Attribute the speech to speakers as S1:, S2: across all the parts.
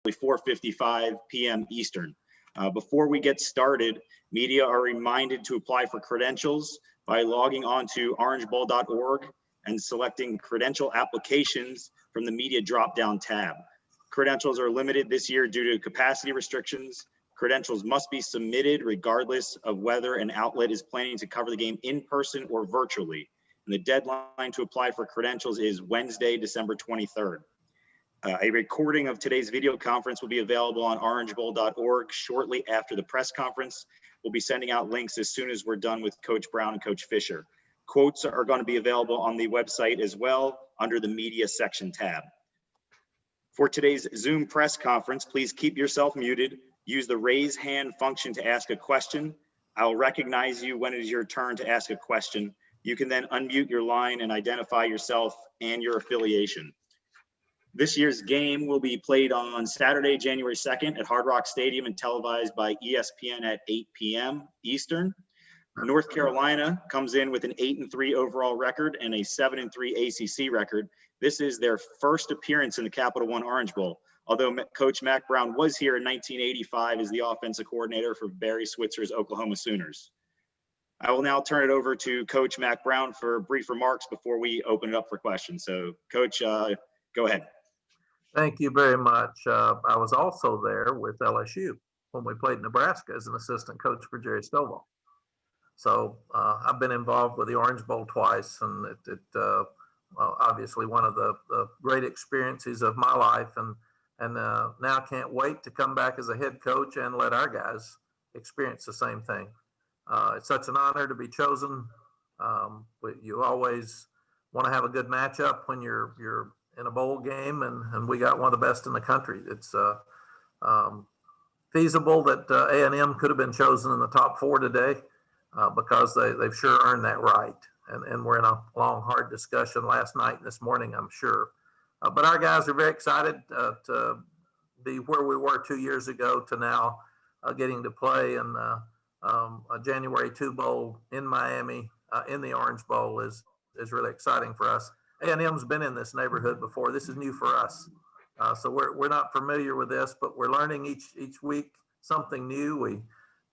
S1: 4:55 p.m. Eastern. Before we get started, media are reminded to apply for credentials by logging on to orangebowl.org and selecting credential applications from the media drop-down tab. Credentials are limited this year due to capacity restrictions. Credentials must be submitted regardless of whether an outlet is planning to cover the game in person or virtually. And the deadline to apply for credentials is Wednesday, December 23rd. A recording of today's video conference will be available on orangebowl.org shortly after the press conference. We'll be sending out links as soon as we're done with Coach Brown and Coach Fisher. Quotes are going to be available on the website as well under the media section tab. For today's Zoom press conference, please keep yourself muted. Use the raise hand function to ask a question. I'll recognize you when it is your turn to ask a question. You can then unmute your line and identify yourself and your affiliation. This year's game will be played on Saturday, January 2nd at Hard Rock Stadium and televised by ESPN at 8 p.m. Eastern. North Carolina comes in with an 8-3 overall record and a 7-3 ACC record. This is their first appearance in the Capital One Orange Bowl. Although Coach Mack Brown was here in 1985 as the offensive coordinator for Barry Switzer's Oklahoma Sooners. I will now turn it over to Coach Mack Brown for brief remarks before we open it up for questions. So, Coach, go ahead.
S2: Thank you very much. I was also there with LSU when we played Nebraska as an assistant coach for Jerry Stovall. So I've been involved with the Orange Bowl twice, and obviously one of the great experiences of my life, and now can't wait to come back as a head coach and let our guys experience the same thing. It's such an honor to be chosen. You always want to have a good matchup when you're in a bowl game, and we got one of the best in the country. It's feasible that A&M could have been chosen in the top 4 today because they've sure earned that right. And we're in a long, hard discussion last night and this morning, I'm sure. But our guys are very excited to be where we were 2 years ago to now getting to play in a January 2 Bowl in Miami in the Orange Bowl is really exciting for us. A&M's been in this neighborhood before. This is new for us. So we're not familiar with this, but we're learning each week something new. We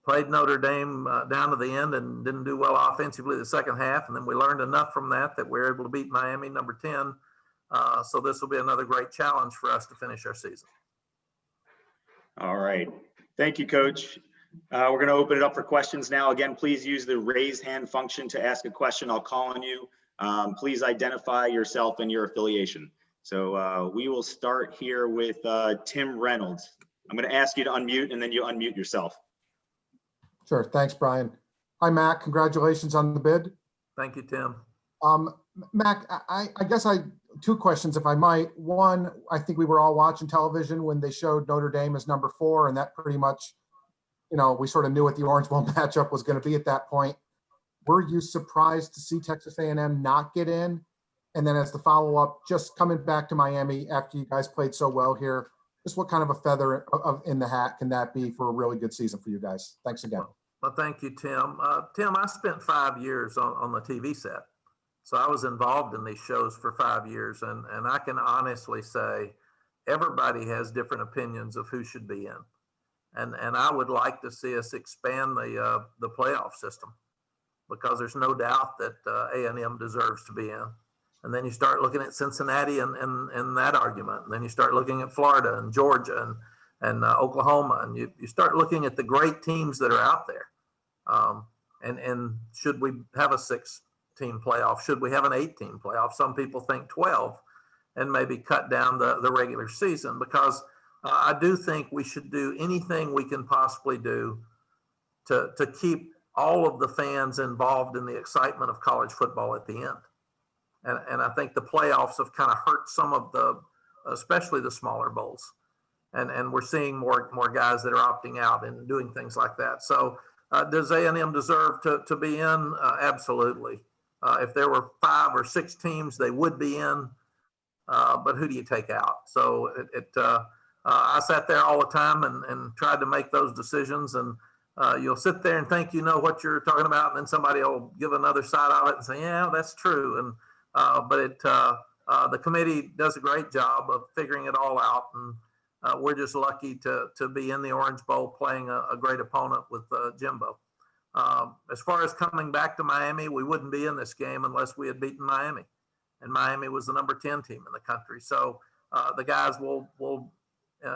S2: played Notre Dame down to the end and didn't do well offensively the second half. And then we learned enough from that we were able to beat Miami, number 10. So this will be another great challenge for us to finish our season.
S1: All right. Thank you, Coach. We're going to open it up for questions now. Again, please use the raise hand function to ask a question. I'll call on you. Please identify yourself and your affiliation. So we will start here with Tim Reynolds. I'm going to ask you to unmute, and then you unmute yourself.
S3: Sure. Thanks, Brian. Hi, Mac. Congratulations on the bid.
S2: Thank you, Tim.
S3: Mac, I guess 2 questions, if I might. One, I think we were all watching television when they showed Notre Dame as number 4, and that pretty much, we sort of knew what the Orange Bowl matchup was going to be at that point. Were you surprised to see Texas A&M not get in? And then as the follow-up, just coming back to Miami after you guys played so well here, just what kind of a feather in the hat can that be for a really good season for you guys? Thanks again.
S2: Well, thank you, Tim. Tim, I spent 5 years on the TV set. So I was involved in these shows for 5 years. And I can honestly say everybody has different opinions of who should be in. And I would like to see us expand the playoff system, because there's no doubt that A&M deserves to be in. And then you start looking at Cincinnati and that argument. And then you start looking at Florida and Georgia and Oklahoma. And you start looking at the great teams that are out there. And should we have a 6-team playoff? Should we have an 8-team playoff? Some people think 12 and maybe cut down the regular season, because I do think we should do anything we can possibly do to keep all of the fans involved in the excitement of college football at the end. And I think the playoffs have kind of hurt some of especially the smaller bowls. And we're seeing more guys that are opting out and doing things like that. So does A&M deserve to be in? Absolutely. If there were 5 or 6 teams, they would be in. But who do you take out? So I sat there all the time and tried to make those decisions. And you'll sit there and think you know what you're talking about, and then somebody will give another side of it and say, yeah, that's true. And but the committee does a great job of figuring it all out. we're just lucky to be in the Orange Bowl playing a great opponent with Jimbo. As far as coming back to Miami, we wouldn't be in this game unless we had beaten Miami, and Miami was the number 10 team in the country. So the guys will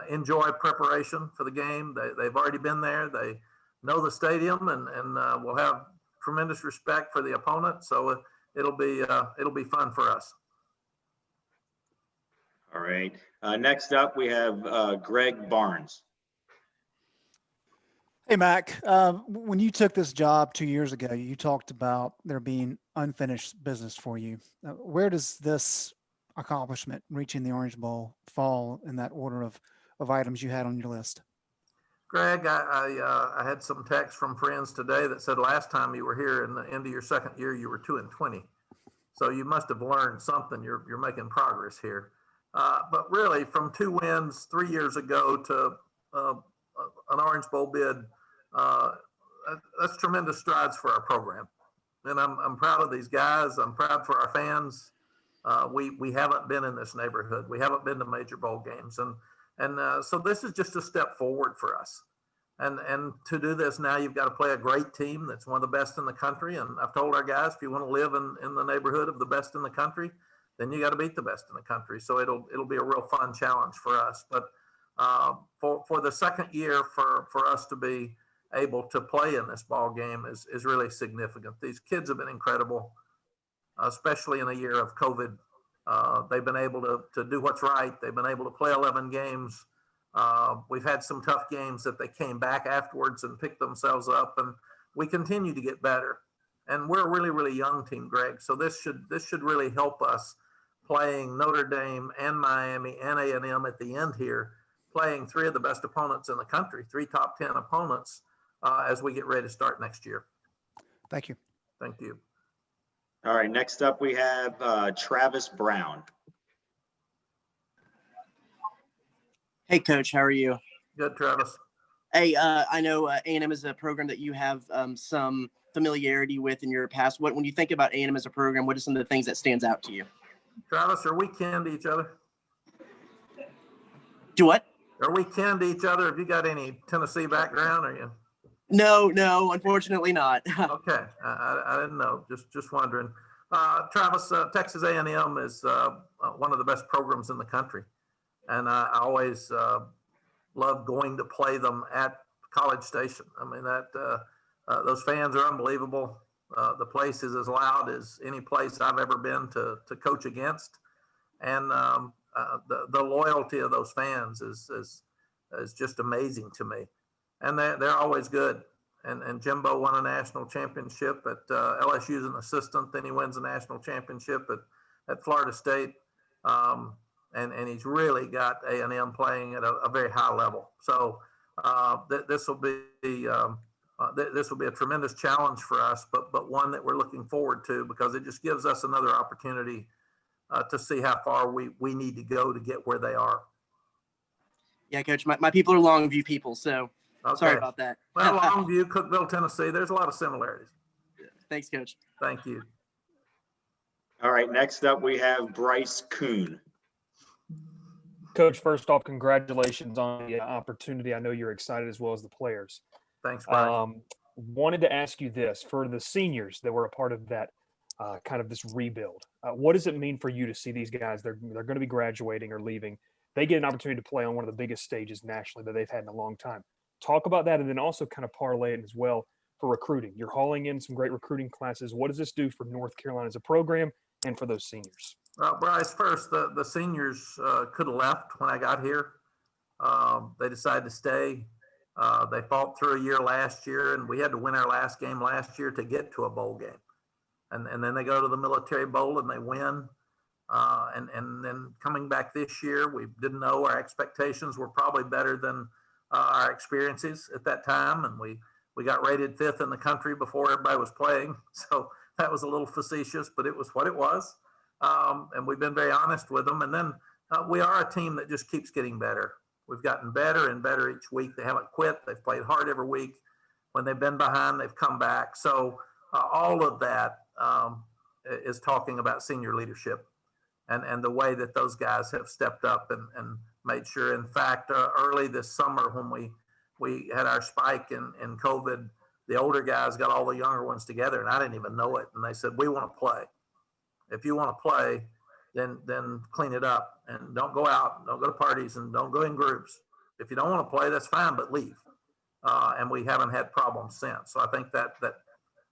S2: enjoy preparation for the game. They've already been there. They know the stadium, and will have tremendous respect for the opponent. So it'll be fun for us.
S1: All right. Next up, we have Greg Barnes.
S4: Hey, Mac, when you took this job 2 years ago, you talked about there being unfinished business for you. Where does this accomplishment, reaching the Orange Bowl, fall in that order of items you had on your list?
S2: Greg, I had some texts from friends today that said last time you were here in the end of your second year, you were 2-20. So you must have learned something. You're making progress here. But really, from 2 wins 3 years ago to an Orange Bowl bid, that's tremendous strides for our program. And I'm proud of these guys. I'm proud for our fans. We haven't been in this neighborhood. We haven't been to major bowl games. And so this is just a step forward for us. And to do this now, you've got to play a great team that's one of the best in the country. And I've told our guys, if you want to live in the neighborhood of the best in the country, then you got to beat the best in the country. So it'll be a real fun challenge for us. But for the second year, for us to be able to play in this ball game is really significant. These kids have been incredible, especially in a year of COVID. They've been able to do what's right. They've been able to play 11 games. We've had some tough games that they came back afterwards and picked themselves up, and we continue to get better. And we're a really, really young team, Greg. So this should really help us playing Notre Dame and Miami and A&M at the end here, playing 3 of the best opponents in the country, 3 top 10 opponents as we get ready to start next year.
S4: Thank you.
S2: Thank you.
S1: All right. Next up, we have Travis Brown.
S5: Hey, Coach, how are you?
S2: Good, Travis.
S5: Hey, I know A&M is a program that you have some familiarity with in your past. When you think about A&M as a program, what are some of the things that stands out to you?
S2: Travis, are we kin to each other?
S5: Do what?
S2: Are we kin to each other? Have you got any Tennessee background? Are you?
S5: No, unfortunately not.
S2: Okay, I didn't know. Just wondering. Travis, Texas A&M is one of the best programs in the country, and I always love going to play them at College Station. I mean those fans are unbelievable. The place is as loud as any place I've ever been to coach against, and the loyalty of those fans is just amazing to me. And they're always good. And Jimbo won a national championship at LSU as an assistant. Then he wins a national championship at Florida State. And he's really got A&M playing at a very high level. So this will be a tremendous challenge for us, but one that we're looking forward to because it just gives us another opportunity to see how far we need to go to get where they are.
S5: Yeah, Coach, my people are Longview people, so okay. Sorry about that.
S2: Well, Longview, Cookeville, Tennessee, there's a lot of similarities.
S5: Thanks, Coach.
S2: Thank you.
S1: All right, next up we have Bryce Kuhn.
S6: Coach, first off, congratulations on the opportunity. I know you're excited as well as the players.
S2: Thanks, Bryce.
S6: Wanted to ask you this. For the seniors that were a part of that kind of this rebuild, what does it mean for you to see these guys? They're going to be graduating or leaving. They get an opportunity to play on one of the biggest stages nationally that they've had in a long time. Talk about that and then also kind of parlay it as well for recruiting. You're hauling in some great recruiting classes. What does this do for North Carolina as a program and for those seniors?
S2: Bryce, first, the seniors could have left when I got here. They decided to stay. They fought through a year last year, and we had to win our last game last year to get to a bowl game. And then they go to the Military Bowl and they win. And then coming back this year, we didn't know. Our expectations were probably better than our experiences at that time. And we got rated 5th in the country before everybody was playing. So that was a little facetious, but it was what it was. And we've been very honest with them. And then we are a team that just keeps getting better. We've gotten better and better each week. They haven't quit. They've played hard every week. When they've been behind, they've come back. So all of that is talking about senior leadership and the way that those guys have stepped up and made sure. In fact, early this summer when we had our spike in COVID, the older guys got all the younger ones together, and I didn't even know it. And they said, "We want to play. If you want to play, then clean it up and don't go out, don't go to parties, and don't go in groups. If you don't want to play, that's fine, but leave." And we haven't had problems since. So I think that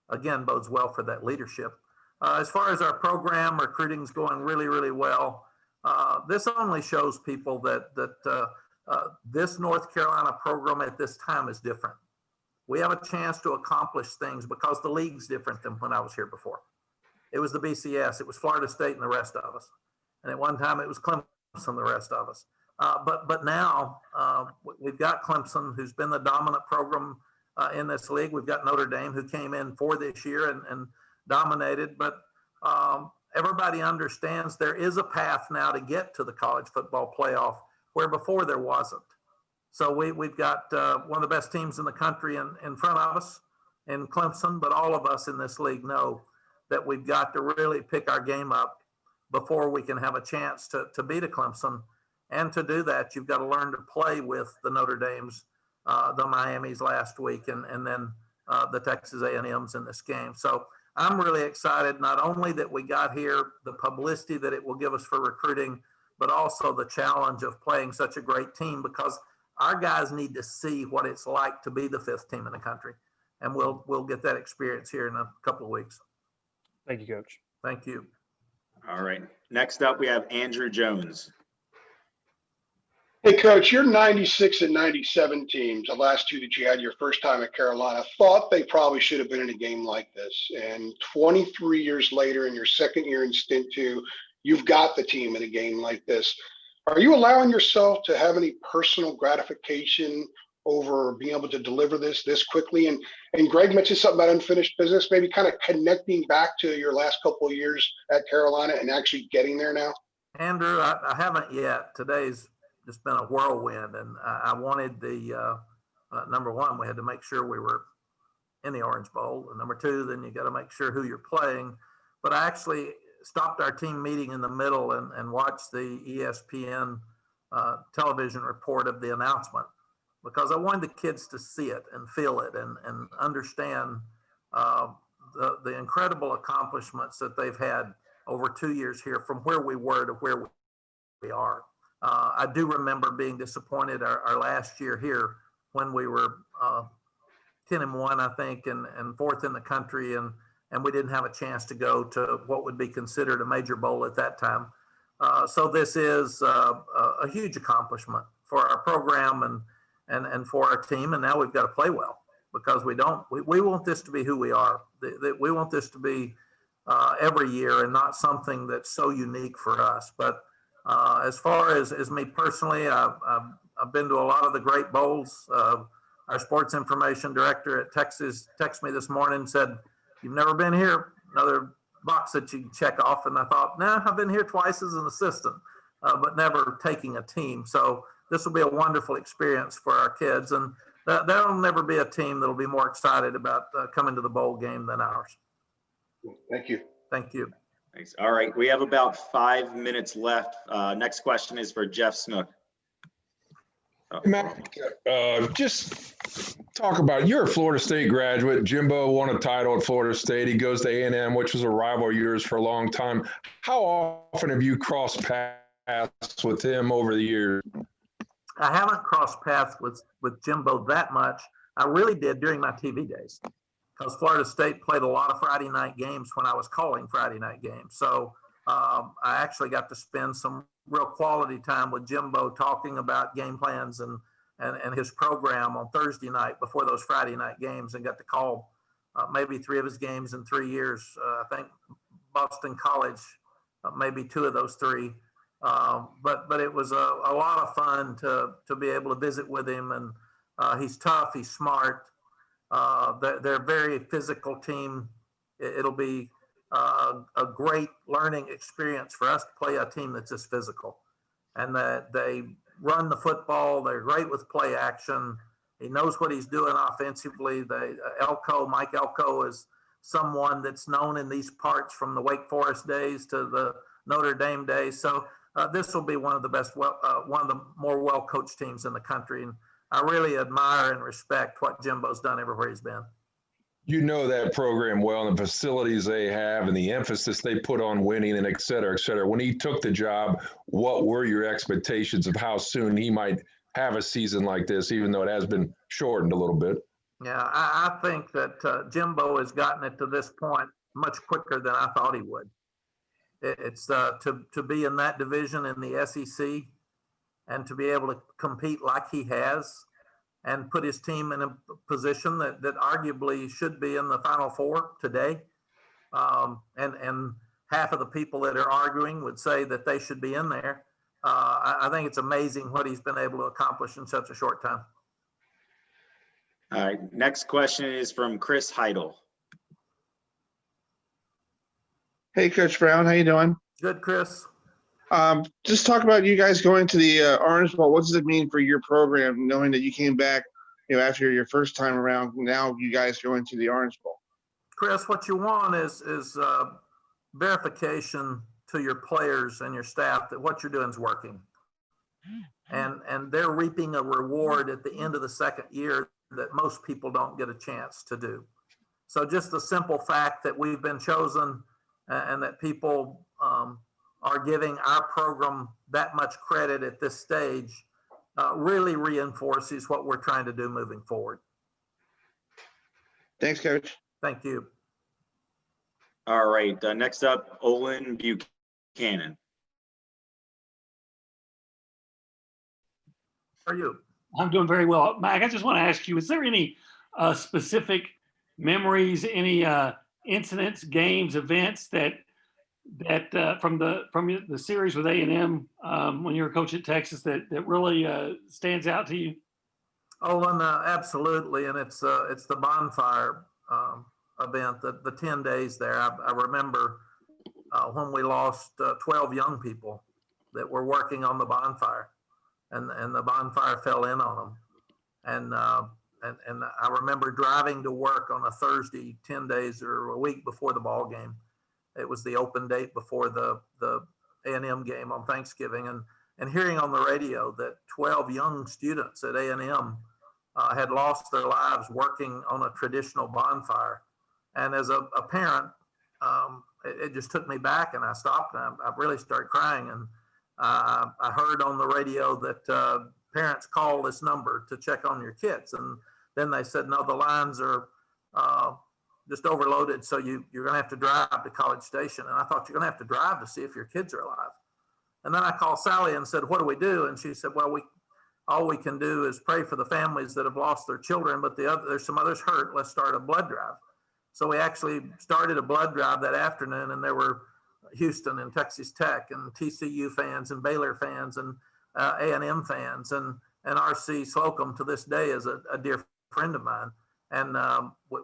S2: again bodes well for that leadership. As far as our program, recruiting is going really, really well. This only shows people that this North Carolina program at this time is different. We have a chance to accomplish things because the league's different than when I was here before. It was the BCS, it was Florida State and the rest of us. And at one time it was Clemson and the rest of us. But now we've got Clemson, who's been the dominant program in this league. We've got Notre Dame, who came in for this year and dominated. But everybody understands there is a path now to get to the college football playoff where before there wasn't. So we've got one of the best teams in the country in front of us in Clemson, but all of us in this league know that we've got to really pick our game up before we can have a chance to beat a Clemson. And to do that, you've got to learn to play with the Notre Dames, the Miamis last week, and then the Texas A&Ms in this game. So I'm really excited, not only that we got here, the publicity that it will give us for recruiting, but also the challenge of playing such a great team, because our guys need to see what it's like to be the 5th team in the country. And we'll get that experience here in a couple of weeks.
S6: Thank you, Coach.
S2: Thank you.
S1: All right. Next up, we have Andrew Jones.
S7: Hey, Coach, your 96 and 97 teams, the last two that you had your first time at Carolina, thought they probably should have been in a game like this. And 23 years later, in your second year in stint 2, you've got the team in a game like this. Are you allowing yourself to have any personal gratification over being able to deliver this quickly? And Greg mentioned something about unfinished business, maybe kind of connecting back to your last couple of years at Carolina and actually getting there now?
S2: Andrew, I haven't yet. Today's just been a whirlwind, and I wanted the number one, we had to make sure we were in the Orange Bowl, and number two, then you got to make sure who you're playing. But I actually stopped our team meeting in the middle and watched the ESPN television report of the announcement, because I wanted the kids to see it and feel it and understand the incredible accomplishments that they've had over 2 years here from where we were to where we are. I do remember being disappointed our last year here when we were 10-1, I think, and 4th in the country, and we didn't have a chance to go to what would be considered a major bowl at that time. So this is a huge accomplishment for our program and for our team. And now we've got to play well, because we want this to be who we are. We want this to be every year and not something that's so unique for us. But as far as me personally, I've been to a lot of the great bowls. Our sports information director at Texas texted me this morning and said, "You've never been here, another box that you can check off." And I thought, nah, I've been here twice as an assistant, but never taking a team. So this will be a wonderful experience for our kids. And there'll never be a team that'll be more excited about coming to the bowl game than ours.
S7: Thank you.
S2: Thank you.
S1: Thanks. All right. We have about 5 minutes left. Next question is for Jeff Snook.
S8: Mack, just talk about, you're a Florida State graduate. Jimbo won a title at Florida State. He goes to A&M, which was a rival of yours for a long time. How often have you crossed paths with him over the years?
S2: I haven't crossed paths with Jimbo that much. I really did during my TV days, because Florida State played a lot of Friday night games when I was calling Friday night games. So I actually got to spend some real quality time with Jimbo talking about game plans and his program on Thursday night before those Friday night games, and got to call maybe 3 of his games in 3 years. I think Boston College, maybe 2 of those 3. But it was a lot of fun to be able to visit with him. And he's tough, he's smart. They're a very physical team. It'll be a great learning experience for us to play a team that's just physical, and that they run the football. They're great with play action. He knows what he's doing offensively. Mike Elko is someone that's known in these parts from the Wake Forest days to the Notre Dame days. So this will be one of the best, one of the more well-coached teams in the country. And I really admire and respect what Jimbo's done everywhere he's been.
S8: You know that program well, and the facilities they have and the emphasis they put on winning and et cetera, et cetera. When he took the job, what were your expectations of how soon he might have a season like this, even though it has been shortened a little bit?
S2: Yeah, I think that Jimbo has gotten it to this point much quicker than I thought he would. It's to be in that division in the SEC and to be able to compete like he has and put his team in a position that arguably should be in the Final Four today. And half of the people that are arguing would say that they should be in there. I think it's amazing what he's been able to accomplish in such a short time.
S1: All right, next question is from Chris Heidel.
S9: Hey, Coach Brown, how you doing?
S2: Good, Chris.
S9: Just talk about you guys going to the Orange Bowl. What does it mean for your program, knowing that you came back, after your first time around? Now you guys going to the Orange Bowl.
S2: Chris, what you want is verification to your players and your staff that what you're doing is working, and they're reaping a reward at the end of the second year that most people don't get a chance to do. So just the simple fact that we've been chosen and that people are giving our program that much credit at this stage really reinforces what we're trying to do moving forward.
S9: Thanks, Coach.
S2: Thank you.
S1: All right, next up, Olin Buchanan.
S2: How are you?
S10: I'm doing very well. Mack, I just want to ask you, is there any specific memories, any incidents, games, events that from the series with A&M when you were coach at Texas that really stands out to you?
S2: Olin, absolutely, and it's the bonfire event, the 10 days there. I remember when we lost 12 young people that were working on the bonfire, and the bonfire fell in on them, and I remember driving to work on a Thursday, 10 days or a week before the ball game. It was the open date before the A&M game on Thanksgiving, and hearing on the radio that 12 young students at A&M had lost their lives working on a traditional bonfire. And as a parent, it just took me back, and I stopped, and I really started crying. And I heard on the radio that parents call this number to check on your kids. And then they said, no, the lines are just overloaded, so you're going to have to drive to College Station. And I thought, you're going to have to drive to see if your kids are alive. And then I called Sally and said, what do we do? And she said, well, all we can do is pray for the families that have lost their children, but there's some others hurt. Let's start a blood drive. So we actually started a blood drive that afternoon, and there were Houston and Texas Tech and TCU fans and Baylor fans and A&M fans, and R.C. Slocum to this day is a dear friend of mine. And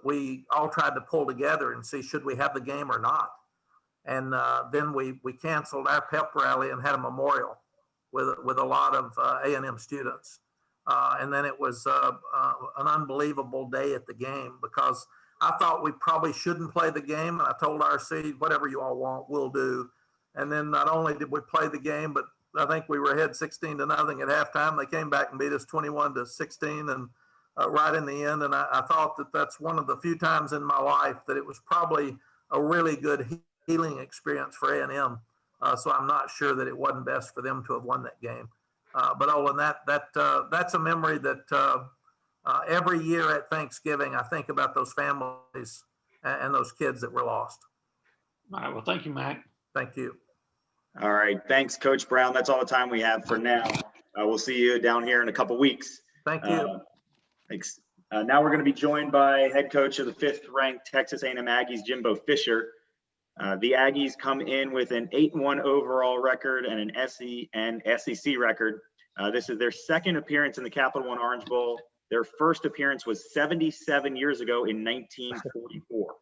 S2: we all tried to pull together and see, should we have the game or not? And then we canceled our pep rally and had a memorial with a lot of A&M students. And then it was an unbelievable day at the game, because I thought we probably shouldn't play the game. And I told RC, whatever you all want, we'll do. And then not only did we play the game, but I think we were ahead 16-0 at halftime. They came back and beat us 21-16 and right in the end. And I thought that that's one of the few times in my life that it was probably a really good healing experience for A&M. So I'm not sure that it wasn't best for them to have won that game. But Olin, that's a memory that every year at Thanksgiving, I think about those families and those kids that were lost.
S10: All right. Well, thank you, Mack.
S2: Thank you.
S1: All right, thanks, Coach Brown. That's all the time we have for now. We'll see you down here in a couple weeks.
S2: Thank you.
S1: Thanks. Now we're going to be joined by head coach of the 5th-ranked Texas A&M Aggies, Jimbo Fisher. The Aggies come in with an 8-1 overall record and an SEC record. This is their second appearance in the Capital One Orange Bowl. Their first appearance was 77 years ago in 1944.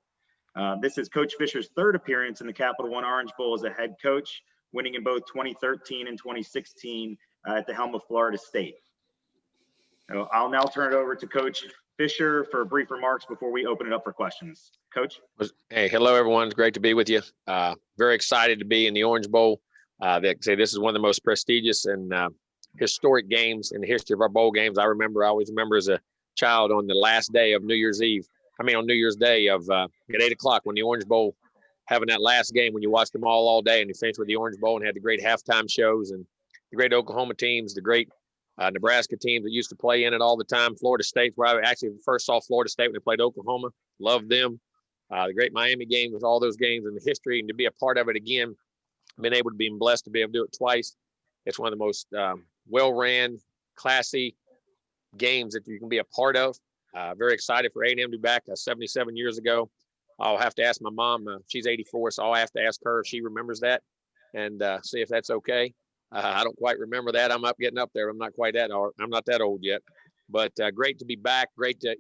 S1: This is Coach Fisher's third appearance in the Capital One Orange Bowl as a head coach, winning in both 2013 and 2016 at the helm of Florida State. So I'll now turn it over to Coach Fisher for brief remarks before we open it up for questions. Coach?
S11: Hey, hello, everyone. It's great to be with you. Very excited to be in the Orange Bowl. That say this is one of the most prestigious and historic games in the history of our bowl games. I always remember as a child on the last day of New Year's Day of at 8 o'clock when the Orange Bowl having that last game when you watched them all day and you finished with the Orange Bowl and had the great halftime shows and the great Oklahoma teams, the great Nebraska teams that used to play in it all the time. Florida State, where I actually first saw Florida State when they played Oklahoma, loved them. The great Miami games with all those games and the history, and to be a part of it again, been able to be blessed to be able to do it twice. It's one of the most well-ran, classy games that you can be a part of. Very excited for A&M to be back 77 years ago. I'll have to ask my mom. She's 84, so I'll have to ask her if she remembers that and see if that's okay. I don't quite remember that. I'm getting up there. I'm not that old yet, but great to be back. Great to,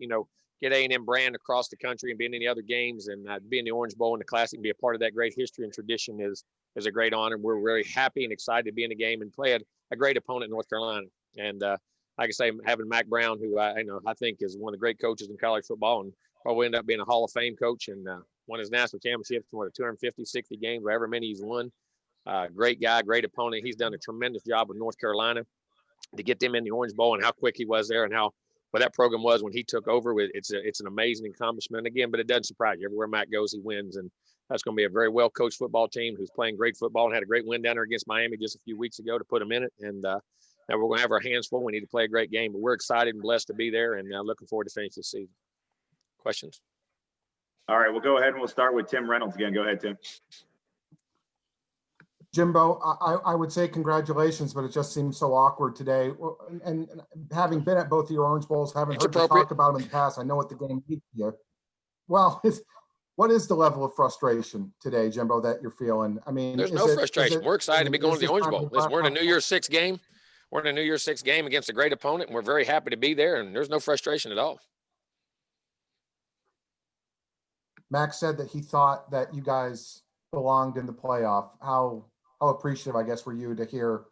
S11: get A&M brand across the country and be in any other games and be in the Orange Bowl and the Classic and be a part of that great history and tradition is a great honor. We're really happy and excited to be in the game and play a great opponent in North Carolina. And like I say, having Mack Brown, who I think is one of the great coaches in college football and probably end up being a Hall of Fame coach and won his national championships in 250, 60 games, however many he's won. Great guy, great opponent. He's done a tremendous job with North Carolina to get them in the Orange Bowl and how quick he was there and how what that program was when he took over. It's an amazing accomplishment again, but it doesn't surprise you. Everywhere Matt goes, he wins, and that's going to be a very well coached football team who's playing great football and had a great win down there against Miami just a few weeks ago to put them in it. And now we're going to have our hands full. We need to play a great game, but we're excited and blessed to be there, and looking forward to finish this season. Questions?
S1: All right, we'll go ahead and we'll start with Tim Reynolds again. Go ahead, Tim.
S3: Jimbo, I would say congratulations, but it just seems so awkward today. And having been at both of your Orange Bowls, haven't heard you talk about them in the past. I know what the game means to you. Well, what is the level of frustration today, Jimbo, that you're feeling? I mean,
S11: there's no frustration. We're excited to be going to the Orange Bowl. We're in a New Year's Six game. We're in a New Year's Six game against a great opponent, and we're very happy to be there. And there's no frustration at all.
S3: Max said that he thought that you guys belonged in the playoff. How appreciative, I guess, were you to hear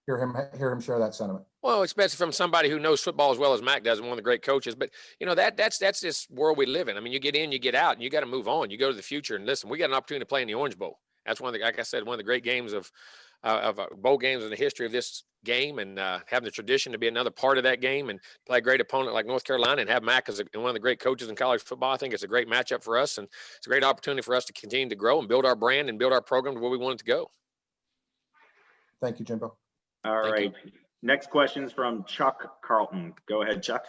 S3: him share that sentiment?
S11: Well, especially from somebody who knows football as well as Mac does, and one of the great coaches. But that's this world we live in. I mean, you get in, you get out, and you got to move on. You go to the future, and listen, we got an opportunity to play in the Orange Bowl. That's like I said, one of the great games of bowl games in the history of this game, and having the tradition to be another part of that game and play a great opponent like North Carolina and have Mac as one of the great coaches in college football. I think it's a great matchup for us, and it's a great opportunity for us to continue to grow and build our brand and build our program to where we want it to go.
S3: Thank you, Jimbo.
S1: All right. Next question is from Chuck Carlton. Go ahead, Chuck.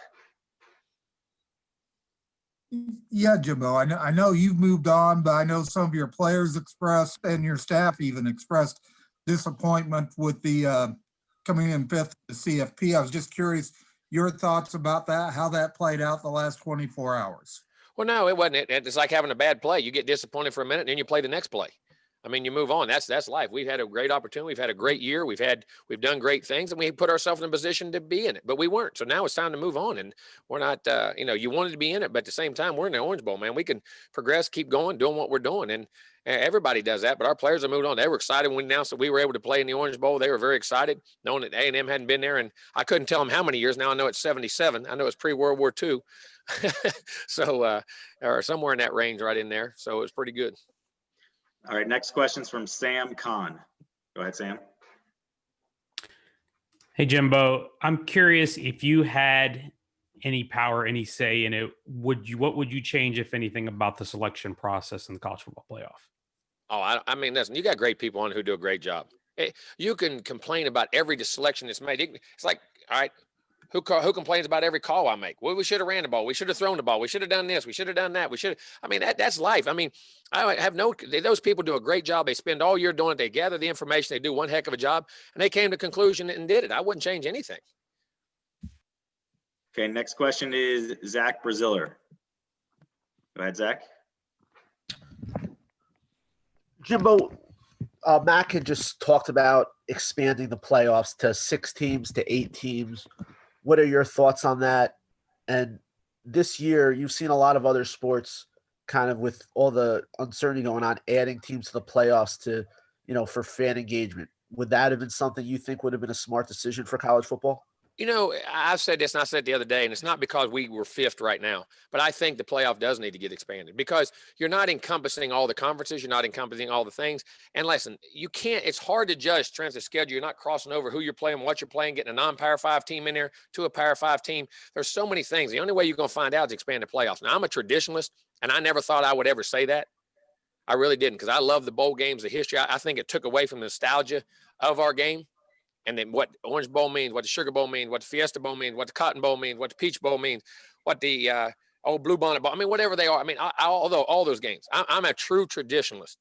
S12: Yeah, Jimbo, I know you've moved on, but I know some of your players expressed and your staff even expressed disappointment with the coming in fifth to CFP. I was just curious your thoughts about that, how that played out the last 24 hours.
S11: Well, no, it wasn't. It's like having a bad play. You get disappointed for a minute and then you play the next play. I mean, you move on. That's life. We've had a great opportunity. We've had a great year. We've done great things, and we put ourselves in a position to be in it, but we weren't. So now it's time to move on, and we're not. You wanted to be in it, but at the same time, we're in the Orange Bowl, man. We can progress, keep going, doing what we're doing, and everybody does that. But our players have moved on. They were excited when we announced that we were able to play in the Orange Bowl. They were very excited, knowing that A&M hadn't been there, and I couldn't tell them how many years. Now I know it's 77. I know it's pre-World War II, so or somewhere in that range, right in there. So it was pretty good.
S1: All right, next question's from Sam Kahn. Go ahead, Sam.
S13: Hey, Jimbo, I'm curious if you had any power, any say in it, what would you change, if anything, about the selection process in the college football playoff?
S11: Oh, I mean, listen, you got great people on who do a great job. You can complain about every selection that's made. It's like, all right, who complains about every call I make? Well, we should have ran the ball. We should have thrown the ball. We should have done this. We should have done that. I mean, that's life. I mean, those people do a great job. They spend all year doing it. They gather the information. They do one heck of a job, and they came to conclusion and did it. I wouldn't change anything.
S1: Okay, next question is Zach Braziller. Go ahead, Zach.
S14: Jimbo, Mack had just talked about expanding the playoffs to 6 teams, to 8 teams. What are your thoughts on that? And this year, you've seen a lot of other sports kind of with all the uncertainty going on, adding teams to the playoffs to, for fan engagement. Would that have been something you think would have been a smart decision for college football?
S11: You know, I've said this and I said it the other day, and it's not because we were fifth right now, but I think the playoff does need to get expanded because you're not encompassing all the conferences. You're not encompassing all the things. And listen, you can't, it's hard to judge strength of schedule. You're not crossing over who you're playing, what you're playing, getting a non-Power 5 team in there to a Power 5 team. There's so many things. The only way you're going to find out is expand the playoffs. Now, I'm a traditionalist, and I never thought I would ever say that. I really didn't because I love the bowl games, the history. I think it took away from the nostalgia of our game. And then what Orange Bowl means, what the Sugar Bowl means, what the Fiesta Bowl means, what the Cotton Bowl means, what the Peach Bowl means, what the old Blue Bonnet Bowl. I mean, whatever they are. I mean, although all those games, I'm a true traditionalist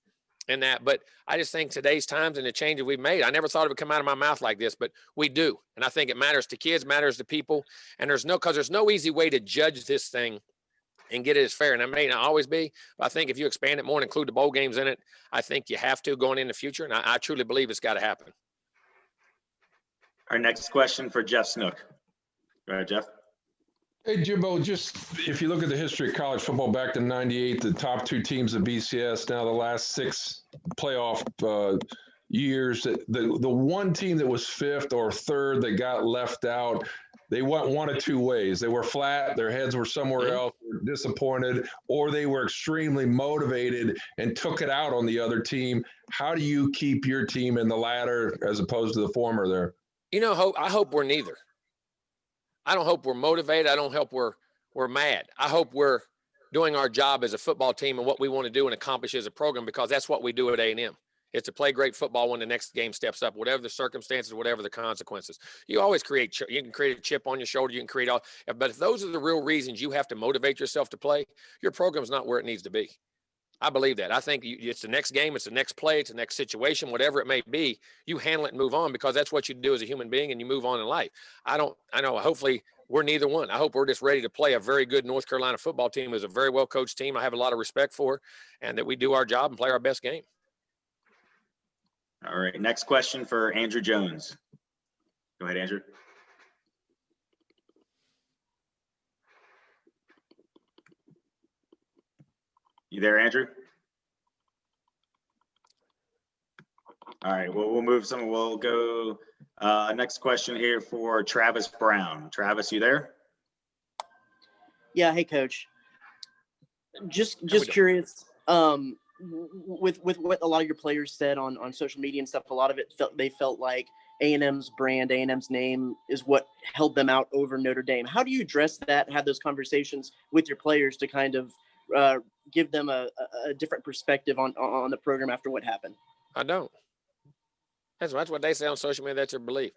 S11: in that. But I just think today's times and the changes we've made, I never thought it would come out of my mouth like this, but we do. And I think it matters to kids, matters to people. And there's no easy way to judge this thing and get it as fair. And it may not always be, but I think if you expand it more and include the bowl games in it, I think you have to going in the future. And I truly believe it's got to happen.
S1: Our next question for Jeff Snook. Go ahead, Jeff.
S8: Hey, Jimbo, just if you look at the history of college football back to 98, the top two teams of BCS, now the last 6 playoff years, the one team that was 5th or 3rd that got left out, they went one of two ways. They were flat, their heads were somewhere else, were disappointed, or they were extremely motivated and took it out on the other team. How do you keep your team in the latter as opposed to the former there?
S11: You know, I hope we're neither. I don't hope we're motivated. I don't hope we're mad. I hope we're doing our job as a football team and what we want to do and accomplish as a program, because that's what we do at A&M. It's to play great football when the next game steps up, whatever the circumstances, whatever the consequences. You always you can create a chip on your shoulder. You can create all, but if those are the real reasons you have to motivate yourself to play, your program's not where it needs to be. I believe that. I think it's the next game, it's the next play, it's the next situation, whatever it may be, you handle it and move on, because that's what you do as a human being, and you move on in life. I know, hopefully we're neither one. I hope we're just ready to play a very good North Carolina football team. Is a very well-coached team I have a lot of respect for, and that we do our job and play our best game.
S1: All right, next question for Andrew Jones. Go ahead, Andrew. You there, Andrew? All right, well, we'll go next question here for Travis Brown. Travis, you there?
S5: Yeah. Hey, Coach. Just curious, with what a lot of your players said on social media and stuff, a lot of it they felt like A&M's brand, A&M's name is what held them out over Notre Dame. How do you address that, have those conversations with your players to kind of give them a different perspective on the program after what happened?
S11: I don't. That's what they say on social media. That's their belief.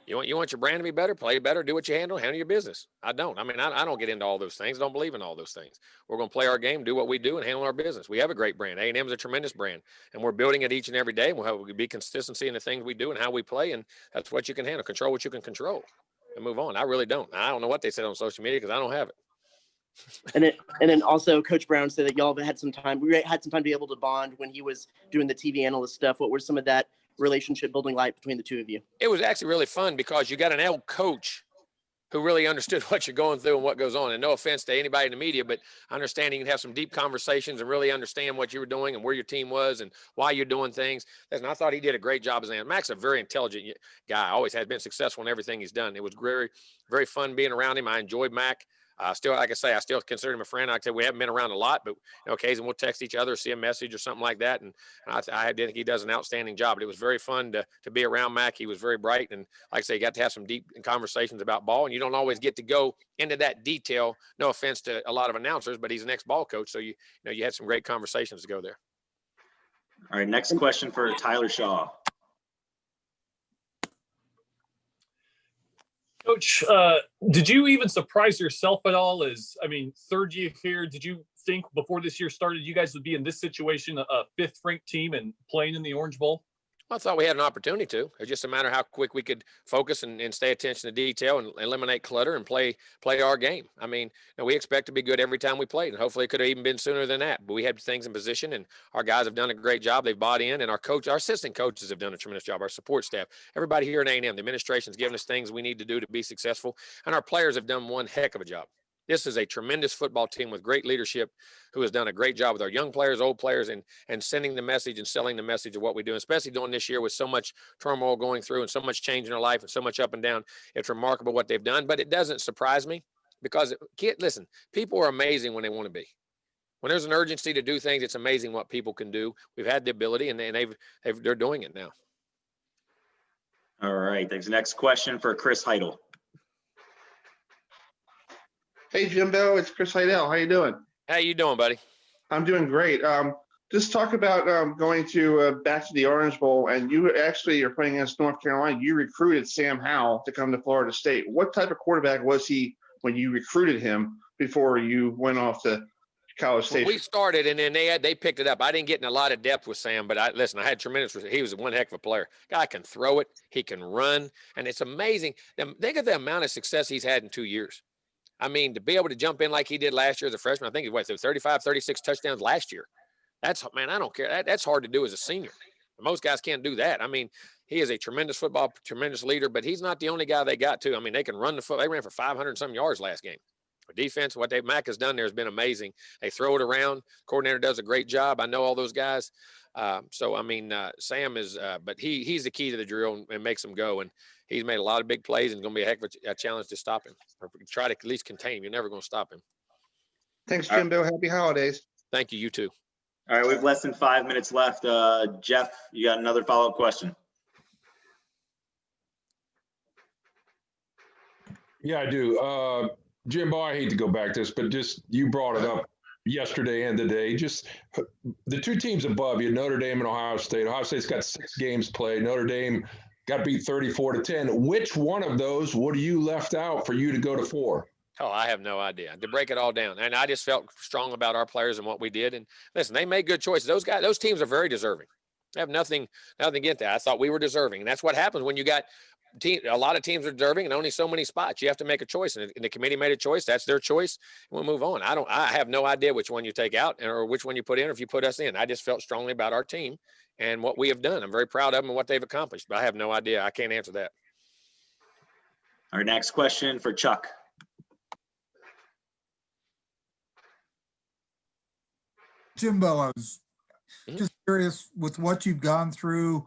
S11: You want your brand to be better, play better, do what you handle your business. I don't. I mean, I don't get into all those things. I don't believe in all those things. We're going to play our game, do what we do, and handle our business. We have a great brand. A&M is a tremendous brand, and we're building it each and every day. We'll be consistency in the things we do and how we play, and that's what you can handle. Control what you can control and move on. I really don't. I don't know what they said on social media because I don't have it.
S5: And then also Coach Brown said that y'all had some time. We had some time to be able to bond when he was doing the TV analyst stuff. What were some of that relationship building like between the two of you?
S11: It was actually really fun because you got an old coach who really understood what you're going through and what goes on. And no offense to anybody in the media, but understanding you can have some deep conversations and really understand what you were doing and where your team was and why you're doing things. And I thought he did a great job as an analyst. Mack's a very intelligent guy. Always has been successful in everything he's done. It was very, very fun being around him. I enjoyed Mack. Still, like I say, I still consider him a friend. Like I said, we haven't been around a lot, but occasionally we'll text each other, see a message or something like that. And I think he does an outstanding job. But it was very fun to be around Mack. He was very bright, and like I say, you got to have some deep conversations about ball. And you don't always get to go into that detail. No offense to a lot of announcers, but he's an ex-ball coach, so you had some great conversations to go there.
S1: All right, next question for Tyler Shaw.
S15: Coach, did you even surprise yourself at all? Third year here, did you think before this year started you guys would be in this situation, a 5th ranked team and playing in the Orange Bowl?
S11: I thought we had an opportunity to. It's just a matter of how quick we could focus and stay attention to detail and eliminate clutter and play our game. I mean, we expect to be good every time we played, and hopefully it could have even been sooner than that. But we had things in position, and our guys have done a great job. They've bought in, and our assistant coaches have done a tremendous job. Our support staff, everybody here at A&M, the administration's given us things we need to do to be successful, and our players have done one heck of a job. This is a tremendous football team with great leadership who has done a great job with our young players, old players, and sending the message and selling the message of what we do, especially during this year with so much turmoil going through and so much change in our life and so much up and down. It's remarkable what they've done, but it doesn't surprise me because, listen, people are amazing when they want to be. When there's an urgency to do things, it's amazing what people can do. We've had the ability, and they're doing it now.
S1: All right, thanks. Next question for Chris Heidel.
S9: Hey, Jimbo, it's Chris Heidel. How you doing?
S11: How you doing, buddy?
S9: I'm doing great. Just talk about going to back to the Orange Bowl, and you actually are playing against North Carolina. You recruited Sam Howell to come to Florida State. What type of quarterback was he when you recruited him before you went off to College Station?
S11: Well, we started, and then they picked it up. I didn't get in a lot of depth with Sam, but I had tremendous. He was one heck of a player. Guy can throw it, he can run, and it's amazing. Think of the amount of success he's had in 2 years. I mean, to be able to jump in like he did last year as a freshman, I think he was 35, 36 touchdowns last year. That's, man, I don't care. That's hard to do as a senior. Most guys can't do that. I mean, he is a tremendous tremendous leader, but he's not the only guy they got too. I mean, they can run the foot. They ran for 500 and some yards last game. Defense, what Mack has done there has been amazing. They throw it around. Coordinator does a great job. I know all those guys. So I mean, Sam is, but he's the key to the drill and makes them go. And he's made a lot of big plays and going to be a heck of a challenge to stop him or try to at least contain him. You're never going to stop him.
S9: Thanks, Jimbo. Happy holidays.
S11: Thank you. You too.
S1: All right, we have less than 5 minutes left. Jeff, you got another follow-up question?
S8: Yeah, I do. Jimbo, I hate to go back to this, but just you brought it up yesterday and today. Just the two teams above you, Notre Dame and Ohio State. Ohio State's got 6 games played. Notre Dame got beat 34-10. Which one of those would you left out for you to go to 4?
S11: Oh, I have no idea. To break it all down. And I just felt strong about our players and what we did. And listen, they made good choices. Those teams are very deserving. They have nothing against that. I thought we were deserving. And that's what happens when you got a lot of teams are deserving and only so many spots. You have to make a choice. And the committee made a choice. That's their choice. We'll move on. I have no idea which one you take out or which one you put in or if you put us in. I just felt strongly about our team and what we have done. I'm very proud of them and what they've accomplished, but I have no idea. I can't answer that.
S1: Our next question for Chuck.
S12: Jimbo, I was just curious with what you've gone through,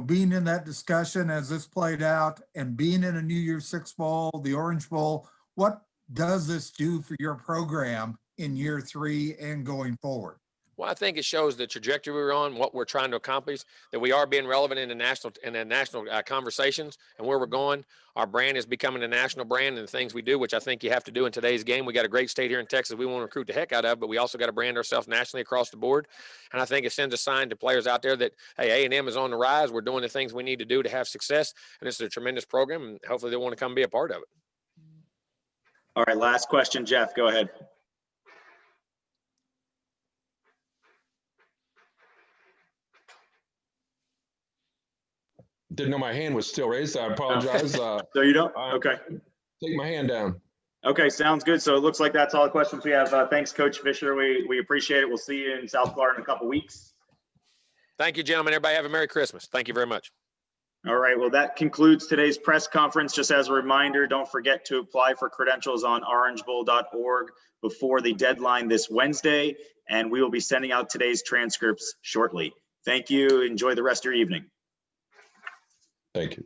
S12: being in that discussion as this played out and being in a New Year's Six Bowl, the Orange Bowl, what does this do for your program in year 3 and going forward?
S11: Well, I think it shows the trajectory we're on, what we're trying to accomplish, that we are being relevant in the national conversations and where we're going. Our brand is becoming a national brand and the things we do, which I think you have to do in today's game. We got a great state here in Texas we want to recruit the heck out of, but we also got to brand ourselves nationally across the board. And I think it sends a sign to players out there that, hey, A&M is on the rise. We're doing the things we need to do to have success. And this is a tremendous program, and hopefully they want to come be a part of it.
S1: All right, last question, Jeff, go ahead.
S8: Didn't know my hand was still raised. I apologize.
S1: So you don't? Okay.
S8: Take my hand down.
S1: Okay, sounds good. So it looks like that's all the questions we have. Thanks, Coach Fisher. We appreciate it. We'll see you in South Florida in a couple weeks.
S11: Thank you, gentlemen. Everybody have a Merry Christmas. Thank you very much.
S1: All right, well, that concludes today's press conference. Just as a reminder, don't forget to apply for credentials on orangebowl.org before the deadline this Wednesday, and we will be sending out today's transcripts shortly. Thank you. Enjoy the rest of your evening.
S8: Thank you.